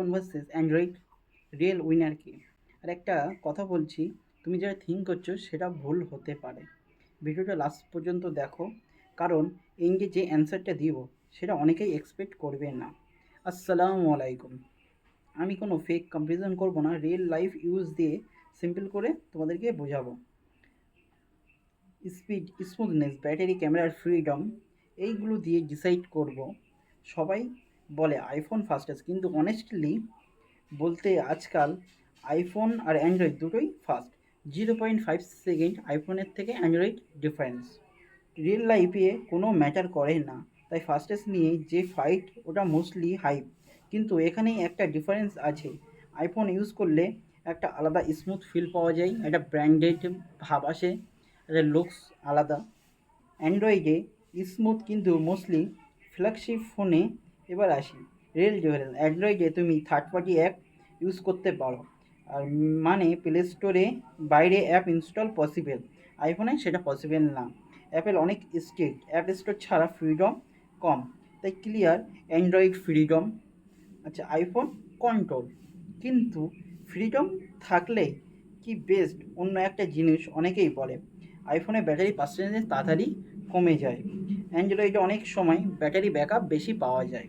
IPhone versus Android real winner কি? আর একটা কথা বলছি, তুমি যেটা থিঙ্ক করছো সেটা ভুল হতে পারে। ভিডিওটা লাস্ট পর্যন্ত দেখো, কারণ এই যে অ্যান্সারটা দিব সেটা অনেকেই এক্সপেক্ট করবে না। আসসালামু আলাইকুম। আমি কোনো ফেক কম্পারিজন করব না, রিয়েল লাইফ ইউজ দিয়ে সিম্পল করে তোমাদেরকে বোঝাবো। স্পিড, স্মুথনেস, ব্যাটারি, ক্যামেরার ফ্রিডম, এইগুলো দিয়ে ডিসাইড করব। সবাই বলে আইফোন ফাস্টেস্ট, কিন্তু অনেস্টলি বলতে আজকাল আইফোন আর অ্যান্ড্রয়েড দুটোই ফাস্ট। 0.5 সেকেন্ড আইফোনের থেকে অ্যান্ড্রয়েড ডিফারেন্স। রিয়েল লাইফে কোনো ম্যাটার করে না, তাই ফাস্টেস্ট নিয়ে যে ফাইট ওটা মোস্টলি হাইপ। কিন্তু এখানেই একটা ডিফারেন্স আছে। আইফোন ইউজ করলে একটা আলাদা স্মুথ ফিল পাওয়া যায়, একটা ব্র্যান্ডেড ভাব আসে, একটা লুকস আলাদা। অ্যান্ড্রয়েডে স্মুথ কিন্তু মোস্টলি ফ্ল্যাগশিপ ফোনে। এবার আসি রিয়েল ডিফারেন্স। অ্যান্ড্রয়েডে তুমি থার্ড পার্টি অ্যাপ ইউজ করতে পারো, আর মানে প্লে স্টোরে বাইরে অ্যাপ ইনস্টল পসিবল। আইফোনে সেটা পসিবল না। অ্যাপেল অনেক স্ট্রিক্ট, অ্যাপ স্টোর ছাড়া ফ্রিডম কম, তাই ক্লিয়ার অ্যান্ড্রয়েড ফ্রিডম। আচ্ছা, আইফোন কন্ট্রোল, কিন্তু ফ্রিডম থাকলে কি বেস্ট অন্য একটা জিনিস অনেকেই বলে। আইফোনে ব্যাটারি পার্সেন্টেজ তাড়াতাড়ি কমে যায়, অ্যান্ড্রয়েডে অনেক সময় ব্যাটারি ব্যাকআপ বেশি পাওয়া যায়,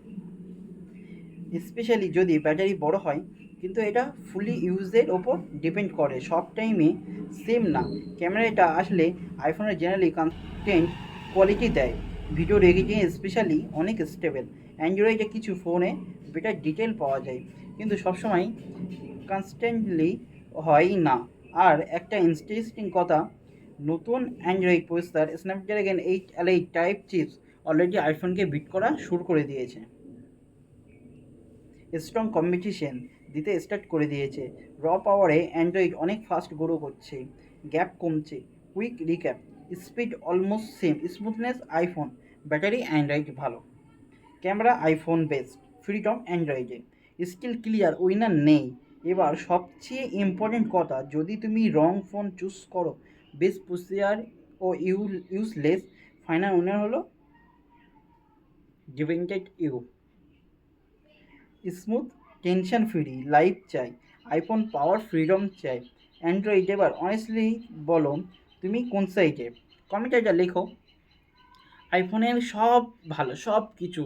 স্পেশালি যদি ব্যাটারি বড় হয়। কিন্তু এটা ফুলি ইউজের ওপর ডিপেন্ড করে, সব টাইমে সেম না। ক্যামেরাটা আসলে আইফোনের জেনারেলি কন্টেন্ট কোয়ালিটি দেয়, ভিডিও রেকর্ডিং স্পেশালি অনেক স্টেবল। অ্যান্ড্রয়েডে কিছু ফোনে বেটার ডিটেল পাওয়া যায়, কিন্তু সবসময় কনস্ট্যান্টলি হয় না। আর একটা ইন্টারেস্টিং কথা, নতুন Android processor Snapdragon 8 type chips already আইফোনকে বিট করা শুরু করে দিয়েছে, স্ট্রং কম্পিটিশন দিতে স্টার্ট করে দিয়েছে। পাওয়ারে অ্যান্ড্রয়েড অনেক ফাস্ট গ্রো করছে, গ্যাপ কমছে। Quick recap, speed almost same, smoothness iPhone, battery Android ভালো, ক্যামেরা আইফোন বেস্ট, ফ্রিডম অ্যান্ড্রয়েডে। স্টিল ক্লিয়ার উইনার নেই। এবার সবচেয়ে ইম্পর্টেন্ট কথা, যদি তুমি রং ফোন চুজ করো, বেস্ট প্রসিজার ও ইউজলেস, ফাইনাল উইনার হলো depended you. Smooth, tension free life চাই, আইফোন পাওয়ার ফ্রিডম চাই, অ্যান্ড্রয়েড। এবার অনেস্টলি বলো, তুমি কোন সাইডে? কমেন্টে এটা লেখো। আইফোনের সব ভালো, সব কিছু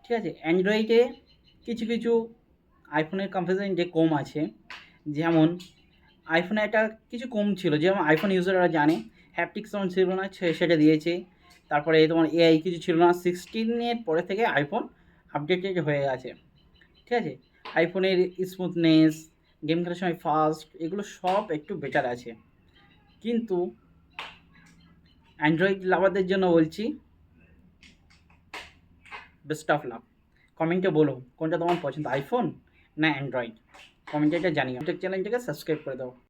ঠিক আছে, অ্যান্ড্রয়েডে কিছু কিছু আইফোনের কম্পারিজন যে কম আছে। যেমন আইফোনে একটা কিছু কম ছিল, যেমন আইফোন ইউজাররা জানে হ্যাপটিক সাউন্ড ছিল না, সেটা দিয়েছে। তারপরে তোমার এআই কিছু ছিল না, 16-এর পরে থেকে আইফোন আপডেটেড হয়ে গেছে, ঠিক আছে। আইফোনের স্মুথনেস, গেম খেলার সময় ফাস্ট, এগুলো সব একটু বেটার আছে। কিন্তু অ্যান্ড্রয়েড লাভারদের জন্য বলছি বেস্ট অফ লাক। কমেন্টে বলো কোনটা তোমার পছন্দ, আইফোন না অ্যান্ড্রয়েড। কমেন্টে এটা জানিও, চ্যানেলটাকে সাবস্ক্রাইব করে দাও।